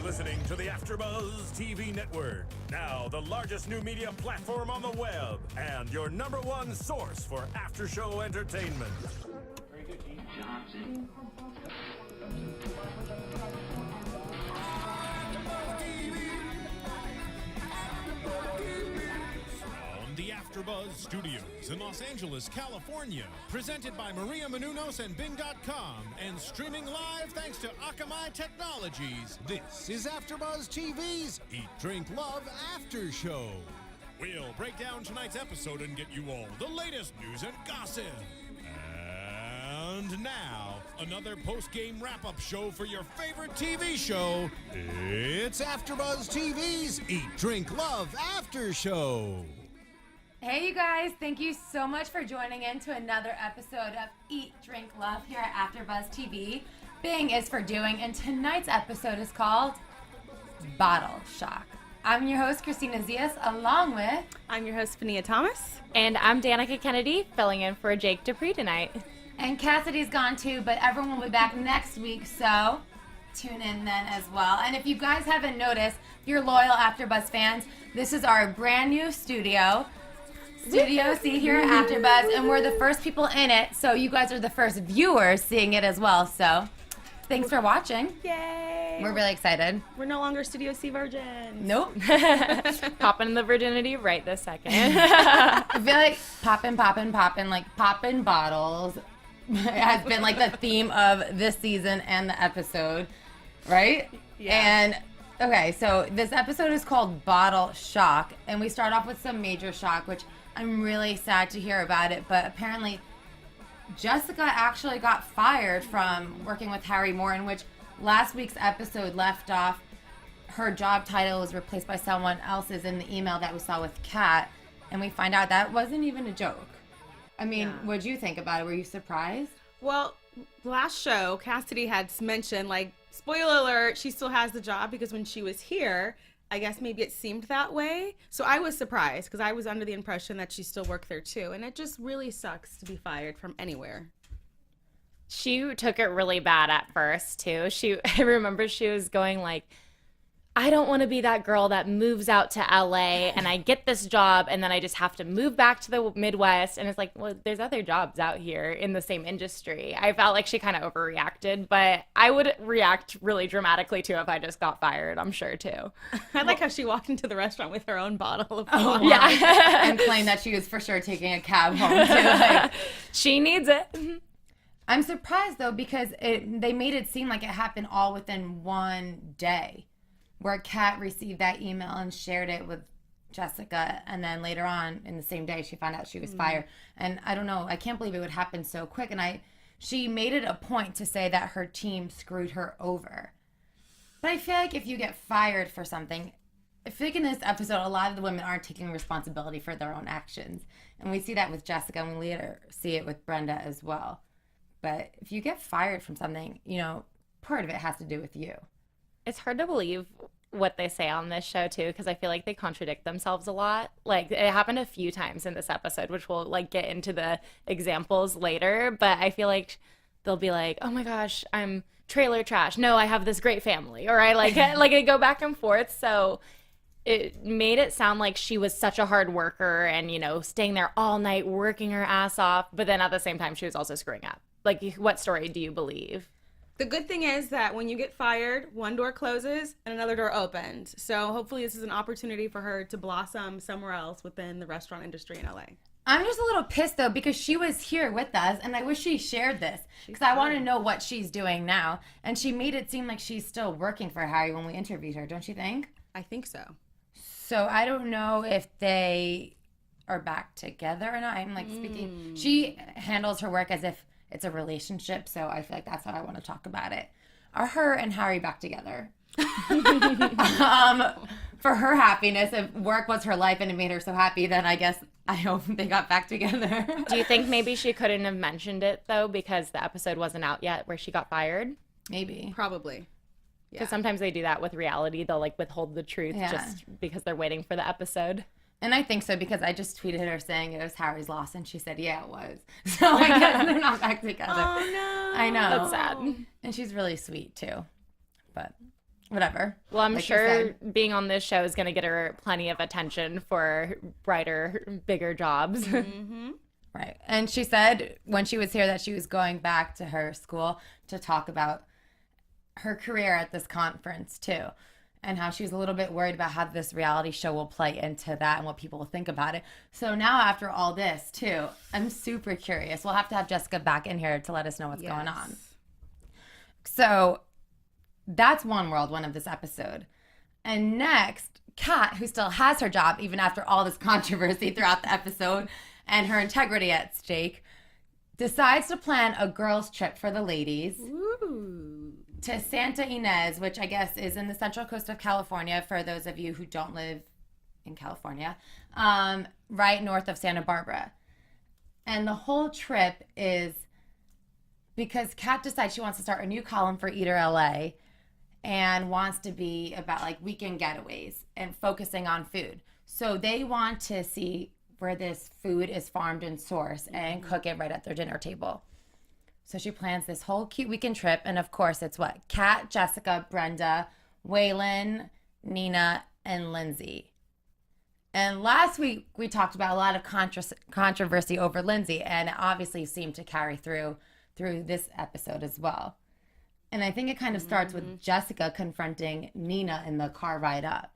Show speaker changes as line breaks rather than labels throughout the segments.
listening to the AFTERBUZZ TV network. Now, the largest new media platform on the web and your number one source for after-show entertainment.
Very good, Dean Johnson.
From the AFTERBUZZ Studios in Los Angeles, California, presented by Maria Menounos and Bing.com, and streaming live thanks to Akamai Technologies. This is AFTERBUZZ TV's Eat, Drink, Love After Show. We'll break down tonight's episode and get you all the latest news and gossip. And now, another post-game wrap-up show for your favorite TV show. It's AFTERBUZZ TV's Eat, Drink, Love After Show.
Hey you guys, thank you so much for joining in to another episode of Eat, Drink, Love here at AFTERBUZZ TV. Bing is for doing, and tonight's episode is called Bottle Shock. I'm your host, Kristina Zias, along with...
I'm your host, Fahnia Thomas.
And I'm Danica Kennedy, filling in for Jake Dupree tonight.
And Cassidy's gone too, but everyone will be back next week, so tune in then as well. And if you guys haven't noticed, if you're loyal AFTERBUZZ fans, this is our brand new Studio C here at AFTERBUZZ, and we're the first people in it, so you guys are the first viewers seeing it as well, so thanks for watching.
Yay!
We're really excited.
We're no longer Studio C virgins.
Nope.
Popping the virginity right this second.
I feel like popping, like popping bottles has been like the theme of this season and the episode, right?
Yeah.
And okay, so this episode is called Bottle Shock, and we start off with some major shock, which I'm really sad to hear about it, but apparently Jessica actually got fired from working with Harry Moore, in which last week's episode left off. Her job title was replaced by someone else's in the email that we saw with Kat, and we find out that wasn't even a joke. I mean, what'd you think about it? Were you surprised?
Well, last show, Cassidy had mentioned, like, spoiler alert, she still has the job because when she was here, I guess maybe it seemed that way. So I was surprised because I was under the impression that she still worked there too. And it just really sucks to be fired from anywhere.
She took it really bad at first, too. I remember she was going like, I don't want to be that girl that moves out to LA and I get this job and then I just have to move back to the Midwest. And it's like, well, there's other jobs out here in the same industry. I felt like she kind of overreacted, but I would react really dramatically too if I just got fired, I'm sure too.
I like how she walked into the restaurant with her own bottle of
Oh,
wine.
yeah. And claimed that she was for sure taking a cab home too. Like,
She needs it.
I'm surprised though, because they made it seem like it happened all within one day, where Kat received that email and shared it with Jessica, and then later on in the same day she found out she was fired. And I don't know, I can't believe it would happen so quick. And she made it a point to say that her team screwed her over. But I feel like if you get fired for something, I feel like in this episode a lot of the women aren't taking responsibility for their own actions, and we see that with Jessica, and we later see it with Brenda as well. But if you get fired from something, you know, part of it has to do with you.
It's hard to believe what they say on this show too, because I feel like they contradict themselves a lot. Like it happened a few times in this episode, which we'll like get into the examples later, but I feel like they'll be like, oh my gosh, I'm trailer trash, no, I have this great family, or I like I go back and forth. So it made it sound like she was such a hard worker and, you know, staying there all night working her ass off, but then at the same time she was also screwing up. Like, what story do you believe?
The good thing is that when you get fired, one door closes and another door opens. So hopefully this is an opportunity for her to blossom somewhere else within the restaurant industry in LA.
I'm just a little pissed though, because she was here with us, and I wish she shared this, because I want to know what she's doing now. And she made it seem like she's still working for Harry when we interviewed her, don't you think?
I think so.
So I don't know if they are back together or not. I'm like speaking. She handles her work as if it's a relationship, so I feel like that's how I want to talk about it. Are her and Harry back together? For her happiness, if work was her life and it made her so happy, then I guess I hope they got back together.
Do you think maybe she couldn't have mentioned it though because the episode wasn't out yet where she got fired?
Maybe.
Probably.
Because sometimes they do that with reality. They'll like withhold the truth just because they're waiting for the episode.
And I think so, because I just tweeted her saying it was Harry's loss, and she said, yeah, it was. So I guess they're not back together.
Oh, no.
I know.
That's sad.
And she's really sweet, too. But whatever.
Well, I'm
like you
sure
said.
being on this show is going to get her plenty of attention for brighter, bigger jobs.
Right. And she said when she was here that she was going back to her school to talk about her career at this conference too, and how she was a little bit worried about how this reality show will play into that and what people will think about it. So now after all this too, I'm super curious. We'll have to have Jessica back in here to let us know what's going on. So that's one whirlwind of this episode. And next, Kat, who still has her job even after all this controversy throughout the episode and her integrity at stake, decides to plan a girls' trip for the ladies to Santa Ynez, which I guess is in the central coast of California for those of you who don't live in California, right north of Santa Barbara. And the whole trip is because Kat decides she wants to start a new column for Eater LA and wants to be about like weekend getaways and focusing on food. So they want to see where this food is farmed and sourced and cook it right at their dinner table. So she plans this whole cute weekend trip. And of course, it's what? Kat, Jessica, Brenda, Waylynn, Nina, and Lindsay. And last week, we talked about a lot of controversy over Lindsay, and it obviously seemed to carry through this episode as well. And I think it kind of starts with Jessica confronting Nina in the car ride up,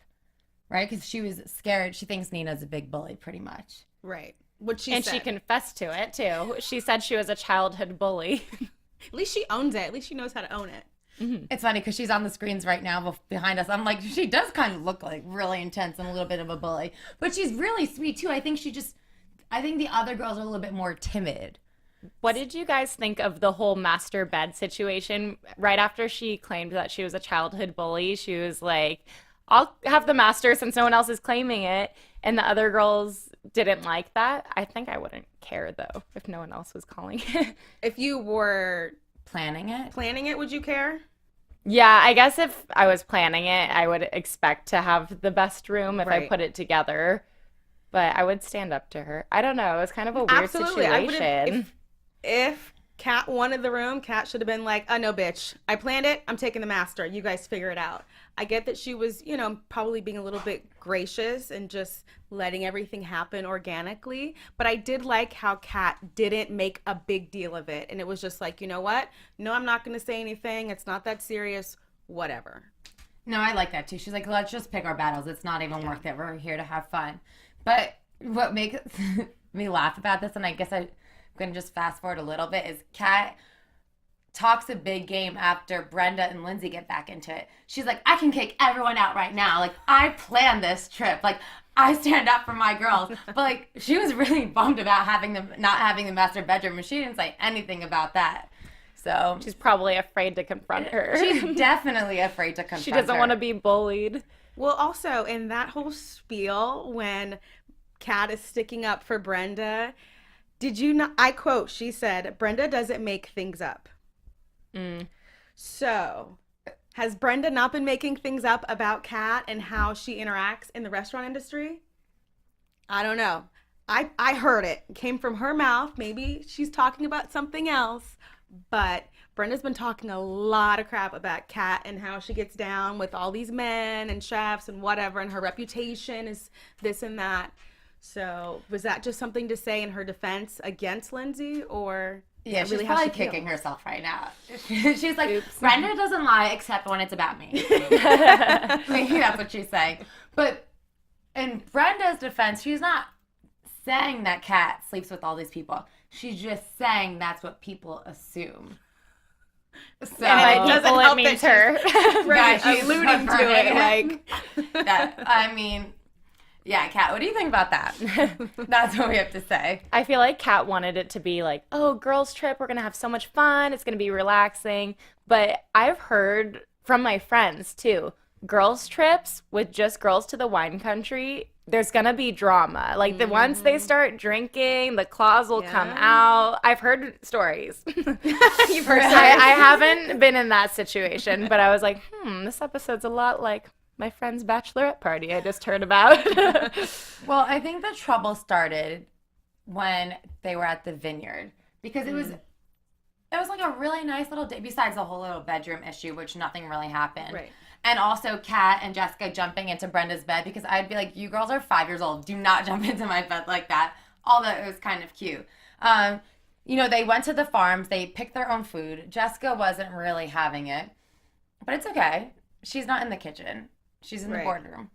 right? Because she was scared. She thinks Nina's a big bully, pretty much.
Right. What she
And
said.
she confessed to it, too. She said she was a childhood bully.
At least she owns it. At least she knows how to own it.
It's funny because she's on the screens right now behind us. I'm like, she does kind of look like really intense and a little bit of a bully. But she's really sweet, too. I think the other girls are a little bit more timid.
What did you guys think of the whole master bed situation? Right after she claimed that she was a childhood bully, she was like, I'll have the master since no one else is claiming it. And the other girls didn't like that. I think I wouldn't care, though, if no one else was calling it.
If you were
Planning it?
would you care?
Yeah, I guess if I was planning it, I would expect to have the best room if I
Right.
put it together. But I would stand up to her. I don't know. It was kind of a weird
Absolutely. I would've-
situation.
If Kat wanted the room, Kat should have been like, no, bitch. I planned it. I'm taking the master. You guys figure it out. I get that she was, probably being a little bit gracious and just letting everything happen organically. But I did like how Kat didn't make a big deal of it. And it was just like, you know what? No, I'm not going to say anything. It's not that serious. Whatever.
No, I like that, too. She's like, let's just pick our battles. It's not even worth it. We're here to have fun. But what makes me laugh about this, and I guess I'm going to just fast forward a little bit, is Kat talks a big game after Brenda and Lindsay get back into it. She's like, I can kick everyone out right now. Like, I planned this trip. Like, I stand up for my girls. But, like, she was really bummed about not having the master bedroom, and she didn't say anything about that. So
She's probably afraid to confront her.
she's definitely afraid to confront
She doesn't
her.
want to be bullied.
Well, also, in that whole spiel, when Kat is sticking up for Brenda, did you not? I quote, she said, Brenda doesn't make things up. So, has Brenda not been making things up about Kat and how she interacts in the restaurant industry? I don't know. I heard it. It came from her mouth. Maybe she's talking about something else. But Brenda's been talking a lot of crap about Kat and how she gets down with all these men and chefs and whatever, and her reputation is this and that. So was that just something to say in her defense against Lindsay, or
Yeah,
is
she's
that really how
probably
she feels?
kicking herself right now. She's like, Brenda doesn't lie except when it's about me. Maybe that's what she's saying. But in Brenda's defense, she's not saying that Kat sleeps with all these people. She's just saying that's what people assume. So
And by people, it
help
means
that
her.
Right,
she's
alluding to it, like
that, I mean, yeah, Kat, what do you think about that? That's what we have to say.
I feel like Kat wanted it to be like, oh, girls trip, we're going to have so much fun. It's going to be relaxing. But I've heard from my friends, too, girls trips with just girls to the wine country, there's going to be drama. Like, once they start drinking, the claws will come out. I've heard stories.
you've heard
I haven't been in that situation, but I was like, this episode's a lot like my friend's bachelorette party I just heard about.
Well, I think the trouble started when they were at the vineyard because it was It was like a really nice little day, besides the whole little bedroom issue, which nothing really happened.
Right.
And also Kat and Jessica jumping into Brenda's bed, because I'd be like, you girls are 5 years old. Do not jump into my bed like that. Although it was kind of cute. You know, they went to the farms. They picked their own food. Jessica wasn't really having it. But it's okay. She's not in the kitchen. She's in the boardroom.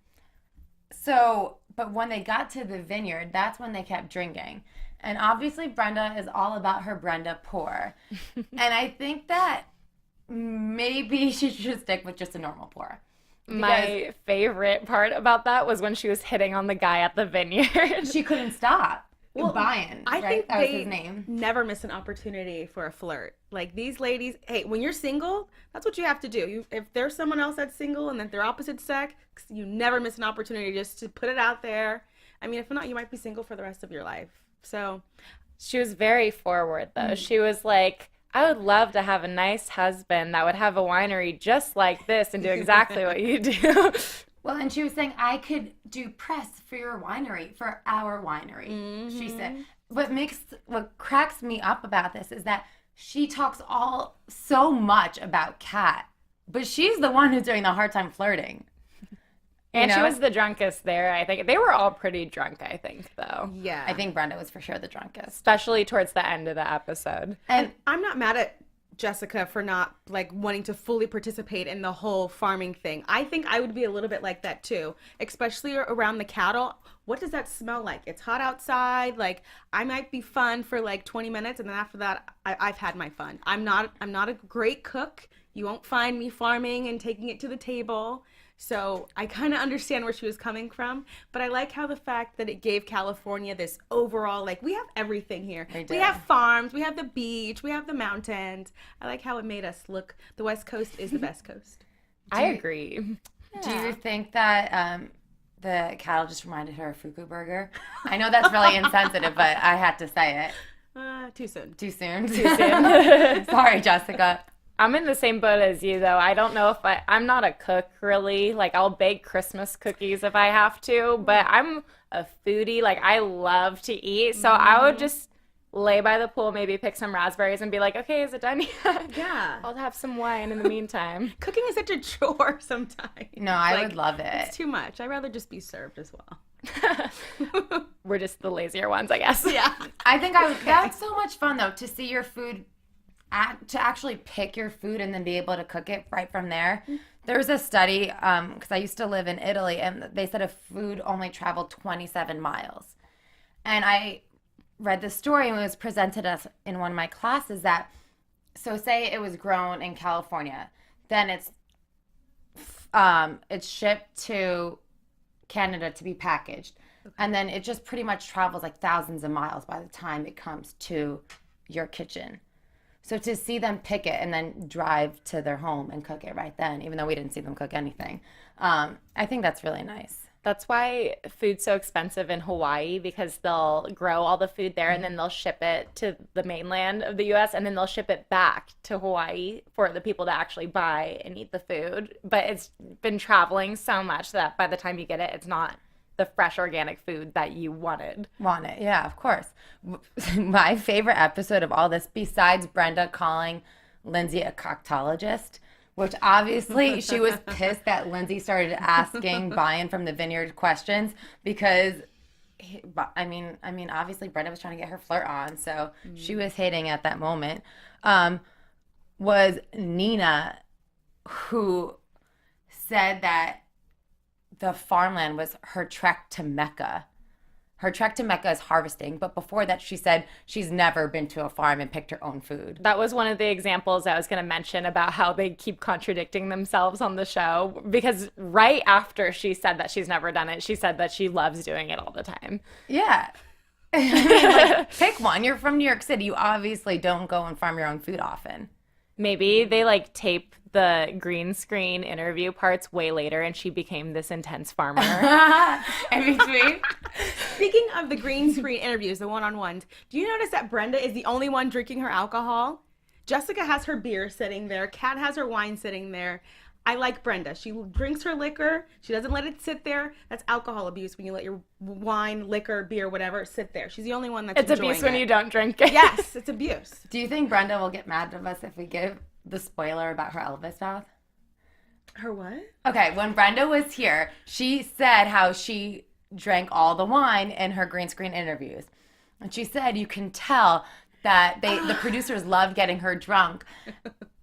So, but when they got to the vineyard, that's when they kept drinking. And obviously Brenda is all about her Brenda pour. And I think that maybe she should stick with just a normal pour.
My favorite part about that was when she was hitting on the guy at the vineyard.
She couldn't stop.
Well,
Brian,
I think
that was
they
his name.
never miss an opportunity for a flirt. Like these ladies, hey, when you're single, that's what you have to do. If there's someone else that's single and that they're opposite sex, you never miss an opportunity just to put it out there. I mean, if not, you might be single for the rest of your life. So
she was very forward, though. She was like, I would love to have a nice husband that would have a winery just like this and do exactly what you do.
Well, and she was saying, I could do press for your winery, for our winery, she said. What cracks me up about this is that she talks so much about Kat, but she's the one who's doing the hard time flirting.
And she was the drunkest there, I think. They were all pretty drunk, I think, though.
yeah,
I think Brenda was for sure the drunkest.
Especially towards the end of the episode.
And
I'm not mad at Jessica for not like wanting to fully participate in the whole farming thing. I think I would be a little bit like that too, especially around the cattle. What does that smell like? It's hot outside. Like I might be fun for like 20 minutes, and then after that, I've had my fun. I'm not a great cook. You won't find me farming and taking it to the table. So I kind of understand where she was coming from, but I like how the fact that it gave California this overall, like, we have everything here. We have farms, we have the beach, we have the mountains. I like how it made us look, the West Coast is the best coast.
I agree.
do you think that the cattle just reminded her of Fuku Burger? I know that's really insensitive, but I had to say it.
Too soon.
Too soon?
Too soon.
Sorry, Jessica.
I'm in the same boat as you, though. I don't know if I'm not a cook, really. Like, I'll bake Christmas cookies if I have to, but I'm a foodie. Like, I love to eat, so I would just lay by the pool, maybe pick some raspberries and be like, okay, is it done yet?
Yeah.
I'll have some wine in the meantime.
Cooking is such a chore sometimes.
No, I would love it.
It's too much. I'd rather just be served as well.
We're just the lazier ones, I guess.
Yeah.
I think I would. That's so much fun, though, to see your food, to actually pick your food and then be able to cook it right from there. There was a study, because I used to live in Italy, and they said a food only traveled 27 miles. And I read the story, and it was presented us in one of my classes that, so say it was grown in California, then it's shipped to Canada to be packaged. And then it just pretty much travels like thousands of miles by the time it comes to your kitchen. So to see them pick it and then drive to their home and cook it right then, even though we didn't see them cook anything, I think that's really nice.
That's why food's so expensive in Hawaii, because they'll grow all the food there and then they'll ship it to the mainland of the U.S. and then they'll ship it back to Hawaii for the people to actually buy and eat the food. But it's been traveling so much that by the time you get it, it's not the fresh organic food that you wanted.
Yeah, of course. My favorite episode of all this, besides Brenda calling Lindsay a coctologist, which obviously she was pissed that Lindsay started asking Brian from the vineyard questions, because obviously Brenda was trying to get her flirt on, so she was hating at that moment. Was Nina, who said that the farmland was her trek to Mecca. Her trek to Mecca is harvesting, but before that she said she's never been to a farm and picked her own food.
That was one of the examples I was going to mention about how they keep contradicting themselves on the show, because right after she said that she's never done it, she said that she loves doing it all the time.
Yeah. Pick one. You're from New York City. You obviously don't go and farm your own food often.
Maybe they tape the green screen interview parts way later and she became this intense farmer.
In between.
Speaking of the green screen interviews, the one-on-ones, do you notice that Brenda is the only one drinking her alcohol? Jessica has her beer sitting there. Kat has her wine sitting there. I like Brenda. She drinks her liquor. She doesn't let it sit there. That's alcohol abuse when you let your wine, liquor, beer, whatever, sit there. She's the only one that's enjoying
abuse when
it.
you don't drink it.
Yes, it's abuse.
Do you think Brenda will get mad at us if we give the spoiler about her Elvis mouth?
Her what?
Okay, when Brenda was here, she said how she drank all the wine in her green screen interviews. And she said you can tell that the producers loved getting her drunk.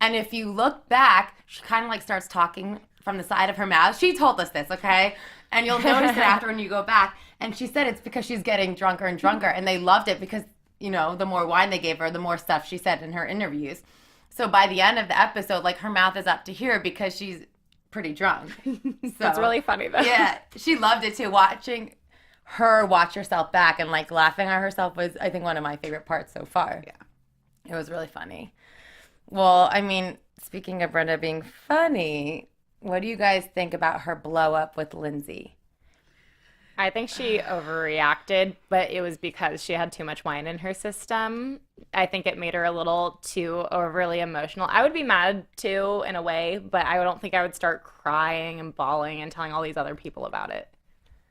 And if you look back, she kind of like starts talking from the side of her mouth. She told us this, okay? And you'll notice it after when you go back. And she said it's because she's getting drunker and drunker. And they loved it because, you know, the more wine they gave her, the more stuff she said in her interviews. So by the end of the episode, like her mouth is up to here because she's pretty drunk. So
That's really funny though.
yeah, she loved it too. Watching her watch herself back and like laughing at herself was, I think, one of my favorite parts so far. Yeah, it was really funny. Well, I mean, speaking of Brenda being funny, what do you guys think about her blow up with Lindsay?
I think she overreacted, but it was because she had too much wine in her system. I think it made her a little too overly emotional. I would be mad too, in a way, but I don't think I would start crying and bawling and telling all these other people about it.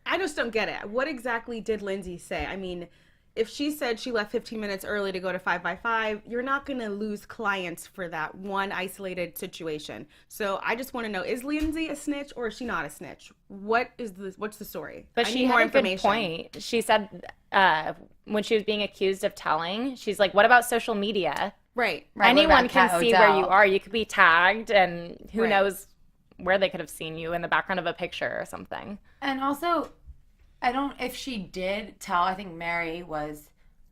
I just don't get it. What exactly did Lindsay say? I mean, if she said she left 15 minutes early to go to 5 by 5, you're not going to lose clients for that one isolated situation. So I just want to know, is Lindsay a snitch or is she not a snitch? What's the story?
But
I
she
need
had
more
a good
information.
point. She said when she was being accused of telling, she's like, what about social media?
Right.
Right, what
Anyone
about
can
Kat
see where you
Odell?
are. You could be tagged, and who
Right.
knows where they could have seen you in the background of a picture or something.
And also, if she did tell, I think Mary was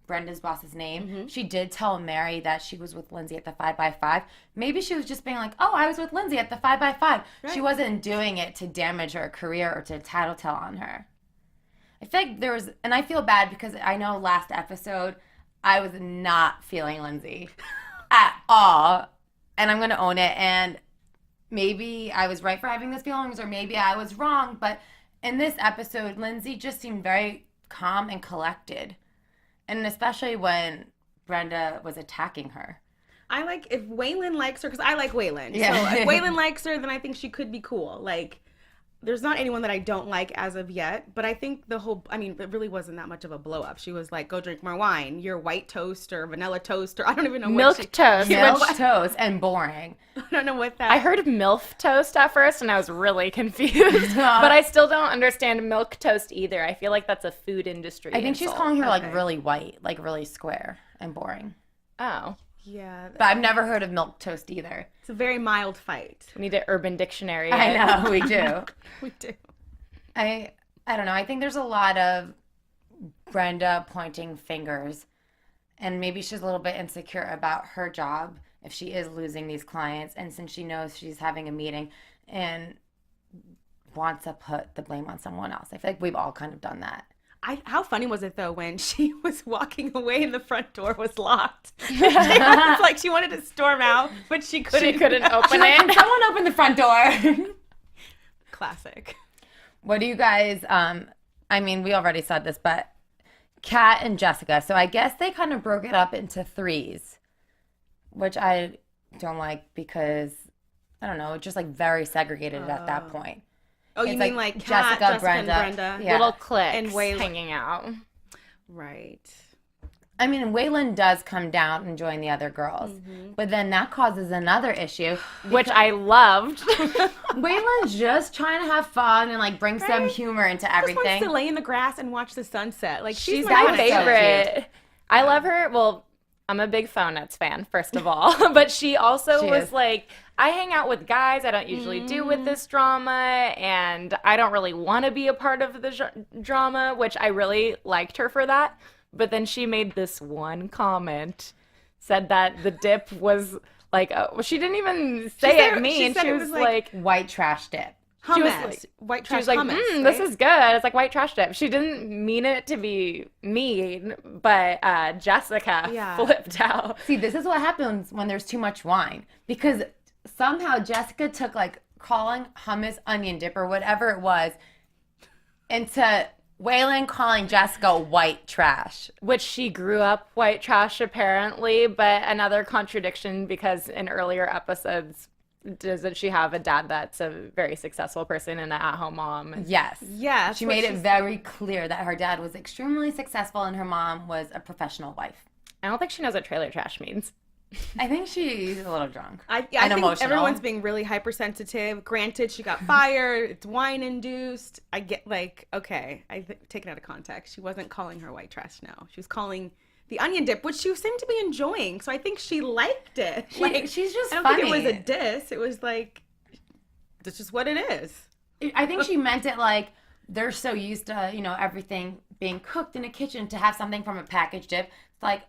Brenda's boss's name. She did tell Mary that she was with Lindsay at the 5 by 5. Maybe she was just being like, oh, I was with Lindsay at the 5 by 5. She wasn't doing it to damage her career or to tattletale on her. I feel like there was, and I feel bad because I know last episode I was not feeling Lindsay at all. And I'm going to own it. And maybe I was right for having those feelings or maybe I was wrong. But in this episode, Lindsay just seemed very calm and collected. And especially when Brenda was attacking her.
I like, if Waylynn likes her, because I like Waylynn.
Yeah.
So if Waylynn likes her, then I think she could be cool. Like, there's not anyone that I don't like as of yet, but I think it really wasn't that much of a blow up. She was like, go drink more wine. You're white toast or vanilla toast or I don't even know
Milk
what
toast.
Milk toast and boring.
I don't know what that.
I heard MILF toast at first, and I was really confused. But I still don't understand milk toast either. I feel like that's a food industry
I think she's
insult.
calling her
Okay.
like really white, like really square and boring.
Oh.
Yeah.
But I've never heard of milk toast either.
It's a very mild fight.
We need an Urban Dictionary.
I know, we do.
We do.
I don't know. I think there's a lot of Brenda pointing fingers, and maybe she's a little bit insecure about her job if she is losing these clients, and since she knows she's having a meeting and wants to put the blame on someone else. I feel like we've all kind of done that.
How funny was it though when she was walking away and the front door was locked? It's like she wanted to storm out, but she couldn't.
She couldn't open
Like,
it.
can someone open the front door?
Classic.
What do you guys, I mean, we already said this, but Kat and Jessica, so I guess they kind of broke it up into threes, which I don't like because, I don't know, it's just like very segregated at that point.
Oh, you
It's
mean like Kat, Jessica, and Brenda?
Yeah.
Little cliques
And Waylynn.
hanging out.
Right.
I mean, Waylynn does come down and join the other girls, but then that causes another issue.
Which I loved.
Waylon's just trying to have fun and like bring some
Right.
humor into
Just wants
everything.
to lay in the grass and watch the sunset. Like she's
My
my
favorite. I love her. Well, I'm a big Phone Nuts fan, first of all. But she also
She
was
is.
like, I hang out with guys I don't usually do with this drama, and I don't really want to be a part of the drama, which I really liked her for that. But then she made this one comment, said that the dip was like, well, she didn't even say
said-
it mean.
said
She
it
was
was
like,
White trash dip.
Hummus.
She was like-
White
she
trash
was like,
hummus.
this
right?
is good. It's like white trash dip. She didn't mean it to be mean, but Jessica
Yeah.
flipped out.
See, this is what happens when there's too much wine because somehow Jessica took like calling hummus onion dip or whatever it was into Waylynn calling Jessica white trash.
Which she grew up white trash apparently, but another contradiction because in earlier episodes, Doesn't she have a dad that's a very successful person and an at-home mom?
Yes.
Yeah,
She made it very clear that her dad was extremely successful and her mom was a professional wife.
I don't think she knows what trailer trash means.
I think she's a little drunk.
I
and
think
emotional.
everyone's being really hypersensitive. Granted, she got fired. It's wine induced. I get okay. Taken out of context. She wasn't calling her white trash. No, she was calling the onion dip, which she seemed to be enjoying. So I think she liked it.
She's just
I don't
funny.
think it was a diss. It was like, that's just what it is.
I think she meant it like they're so used to, everything being cooked in a kitchen to have something from a packaged dip. It's like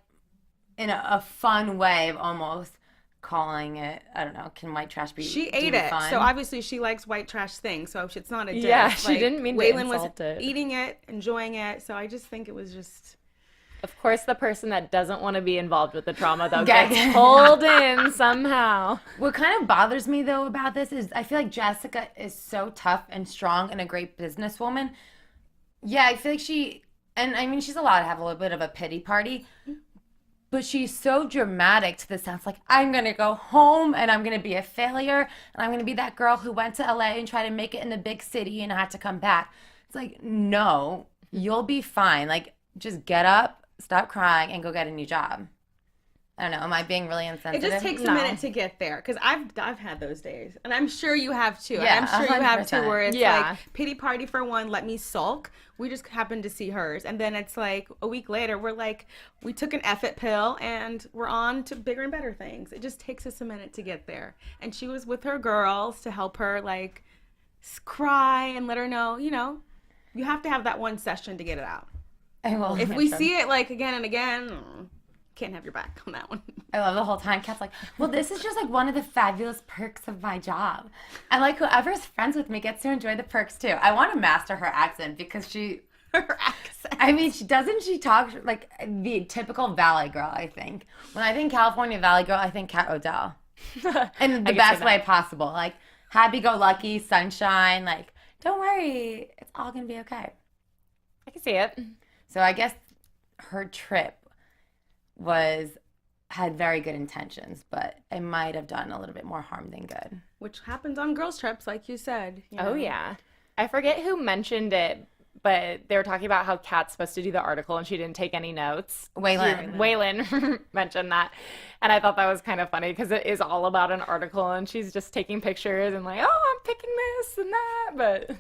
in a fun way of almost calling it, I don't know, can white trash be
She ate it.
fun?
So obviously she likes white trash things. So it's not a diss.
Yeah, she didn't mean to
Waylynn
insult
was
it.
eating it, enjoying it. So I just think it was just...
Of course, the person that doesn't want to be involved with the trauma, though,
Yeah.
gets pulled in somehow.
What kind of bothers me, though, about this is I feel like Jessica is so tough and strong and a great businesswoman. Yeah, I feel like she's allowed to have a little bit of a pity party, but she's so dramatic to the sense like, I'm going to go home and I'm going to be a failure and I'm going to be that girl who went to LA and tried to make it in the big city and had to come back. It's like, no, you'll be fine. Like, just get up, stop crying, and go get a new job. I don't know. Am I being really
It
insensitive?
just takes a minute to get there, because I've had those days, and I'm sure you have too.
Yeah,
and I'm sure you have too,
100%.
where it's
Yeah.
like pity party for one, let me sulk. We just happened to see hers, and then it's like a week later, we're like, we took an F-it pill, and we're on to bigger and better things. It just takes us a minute to get there. And she was with her girls to help her like cry and let her know, you have to have that one session to get it out.
I will.
If we see it like again and again, can't have your back on that one.
I love the whole time. Kat's like, well, this is just like one of the fabulous perks of my job. And like whoever's friends with me gets to enjoy the perks too. I want to master her accent because
Her accent.
I mean, she talks like the typical Valley girl, I think. When I think California Valley girl, I think Kat Odell. In the best way possible. Like happy-go-lucky, sunshine, like, don't worry, it's all going to be okay.
I can see it.
So I guess her trip had very good intentions, but it might have done a little bit more harm than good.
Which happens on girls' trips, like you said.
Oh, yeah. I forget who mentioned it, but they were talking about how Kat's supposed to do the article and she didn't take any notes. Waylynn mentioned that. And I thought that was kind of funny because it is all about an article and she's just taking pictures and like, oh, I'm picking this and that. But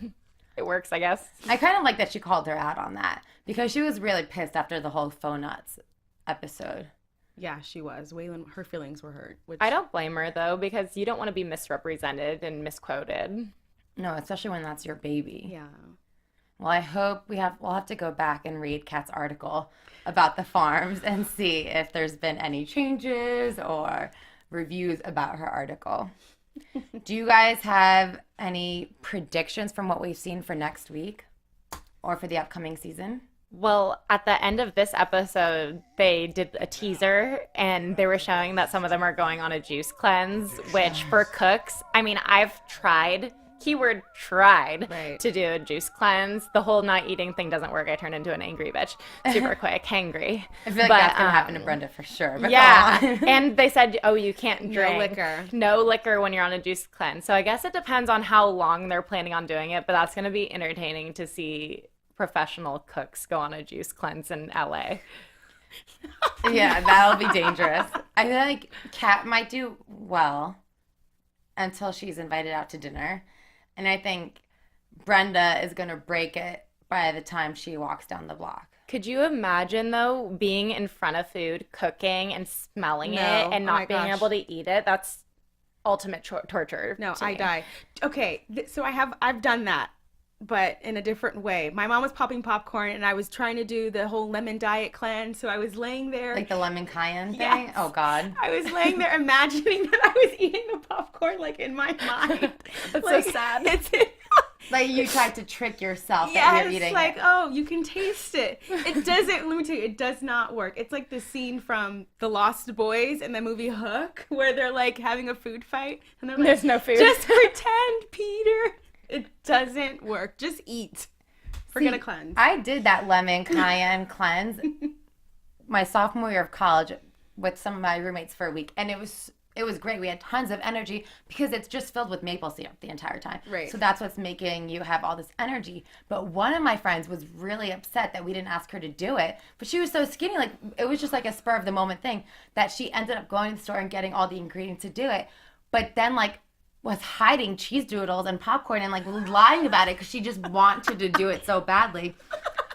it works, I guess.
I kind of like that she called her out on that because she was really pissed after the whole Faux Nuts episode.
Yeah, she was. Waylynn, her feelings were hurt. Which...
I don't blame her, though, because you don't want to be misrepresented and misquoted.
No, especially when that's your baby.
Yeah.
Well, I hope we'll have to go back and read Kat's article about the farms and see if there's been any changes or reviews about her article. Do you guys have any predictions from what we've seen for next week or for the upcoming season?
Well, at the end of this episode, they did a teaser and they were showing that some of them are going on a juice cleanse, which for cooks, I mean, I've tried, keyword tried, to do a juice cleanse. The whole not eating thing doesn't work. I turn into an angry bitch super quick, hangry.
I feel like that's going to happen to Brenda for sure. But
yeah. And they said, oh, you can't drink.
No liquor.
No liquor when you're on a juice cleanse. So I guess it depends on how long they're planning on doing it, but that's going to be entertaining to see professional cooks go on a juice cleanse in LA.
Yeah, that'll be dangerous. I feel like Kat might do well until she's invited out to dinner. And I think Brenda is going to break it by the time she walks down the block.
Could you imagine, though, being in front of food, cooking, and smelling it and not being able to eat it? That's ultimate torture.
No, I die. Okay, so I've done that, but in a different way. My mom was popping popcorn, and I was trying to do the whole lemon diet cleanse, so I was laying there.
Like the lemon cayenne thing?
Yes.
Oh, God.
I was laying there imagining that I was eating the popcorn, like, in my mind.
That's
like,
so sad.
Like you tried to trick yourself that
Yes,
you're eating
like,
it.
oh, you can taste it. It doesn't, let me tell you, it does not work. It's like the scene from The Lost Boys in the movie Hook, where they're, like, having a food fight, and they're like,
There's no food.
Just pretend, Peter. It doesn't work. Just eat. Forget a cleanse.
I did that lemon cayenne cleanse my sophomore year of college with some of my roommates for a week, and it was it was great. We had tons of energy because it's just filled with maple syrup the entire time.
Right.
So that's what's making you have all this energy. But one of my friends was really upset that we didn't ask her to do it. But she was so skinny, like it was just like a spur of the moment thing that she ended up going to the store and getting all the ingredients to do it. But then like was hiding cheese doodles and popcorn and like lying about it because she just wanted to do it so badly.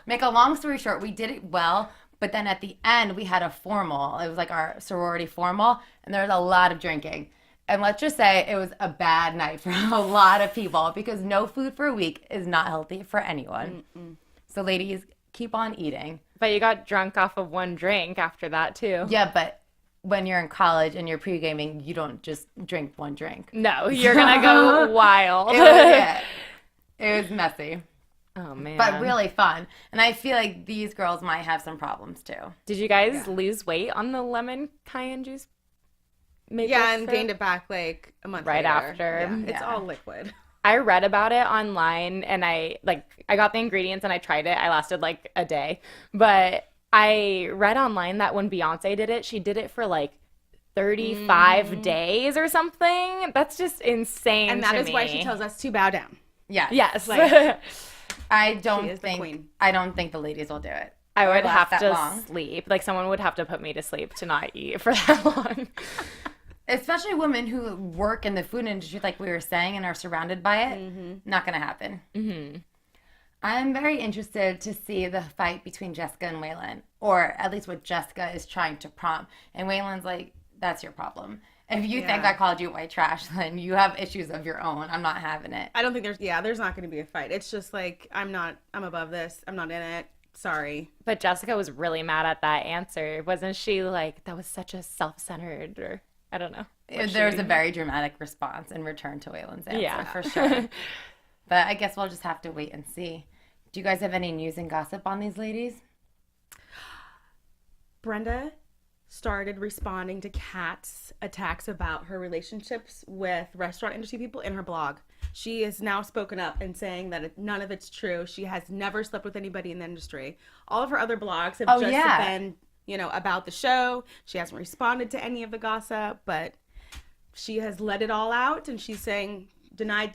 Make a long story short, we did it well, but then at the end we had a formal. It was like our sorority formal, and there was a lot of drinking. And let's just say it was a bad night for a lot of people because no food for a week is not healthy for anyone. So ladies, keep on eating.
But you got drunk off of one drink after that too.
Yeah, but when you're in college and you're pre-gaming, you don't just drink one drink.
No, you're gonna go wild.
It was messy.
Oh man.
But really fun. And I feel like these girls might have some problems too.
Did you guys lose weight on the lemon cayenne juice?
Yeah, and gained it back like a month
right
later.
after.
Yeah, it's all liquid.
I read about it online and I got the ingredients and I tried it. I lasted like a day. But I read online that when Beyonce did it, she did it for like 35 days or something. That's just insane.
And that
to
is
me.
why she tells us to bow down.
Yeah.
Yes.
Like,
I
She
don't
is the
think
queen.
I don't think the ladies will do it.
I
Or
would
last
have
that
to
long.
sleep. Like someone would have to put me to sleep to not eat for that long.
Especially women who work in the food industry, like we were saying, and are surrounded by it. Not going to happen. I'm very interested to see the fight between Jessica and Waylynn, or at least what Jessica is trying to prompt. And Waylynn's like, that's your problem. If you think I called you white trash, then you have issues of your own. I'm not having it.
I don't think there's not going to be a fight. It's just like, I'm above this. I'm not in it. Sorry.
But Jessica was really mad at that answer. Wasn't she like, that was such a self-centered, or I don't know.
There was a very dramatic response in return to Waylynn's answer,
Yeah.
for sure. But I guess we'll just have to wait and see. Do you guys have any news and gossip on these ladies?
Brenda started responding to Kat's attacks about her relationships with restaurant industry people in her blog. She has now spoken up and saying that none of it's true. She has never slept with anybody in the industry. All of her other blogs have been, about the show. She hasn't responded to any of the gossip, but she has let it all out, and she's saying, deny.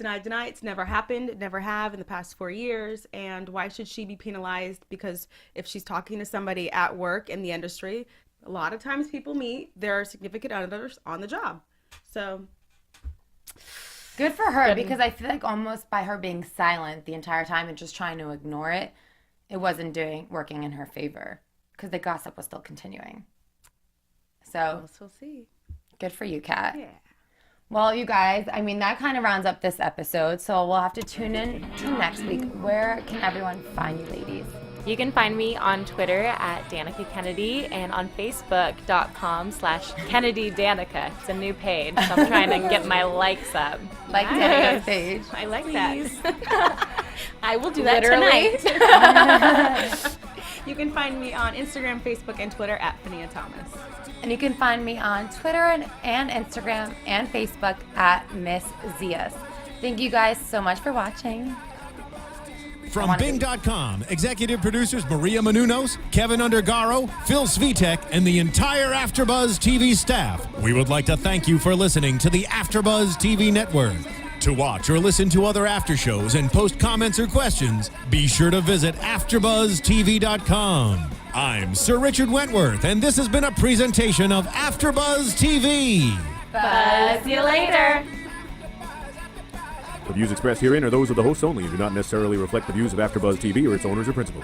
It's never happened. It never have in the past 4 years. And why should she be penalized? Because if she's talking to somebody at work in the industry, a lot of times people meet their significant others on the job. So
Good for her, because I feel like almost by her being silent the entire time and just trying to ignore it, it wasn't working in her favor because the gossip was still continuing. So
we'll see.
Good for you, Kat.
Yeah.
Well, you guys, I mean, that kind of rounds up this episode, so we'll have to tune in to next week. Where can everyone find you, ladies?
You can find me on Twitter at Danica Kennedy and on Facebook.com/Kennedy Danica. It's a new page, so I'm trying to get my likes up.
Like Danica's page.
I like that. I will do that
Literally.
tonight. You can find me on Instagram, Facebook, and Twitter at Fahnia Thomas.
And you can find me on Twitter and Instagram and Facebook at Miss Zias. Thank you guys so much for watching.
From Bing.com, executive producers Maria Menounos, Kevin Undergaro, Phil Svitek, and the entire AfterBuzz TV staff, we would like to thank you for listening to the AfterBuzz TV network. To watch or listen to other after shows and post comments or questions, be sure to visit AfterBuzzTV.com. I'm Sir Richard Wentworth, and this has been a presentation of AfterBuzz TV.
Buzz you later.
The views expressed herein are those of the hosts only and do not necessarily reflect the views of AfterBuzz TV or its owners or principals.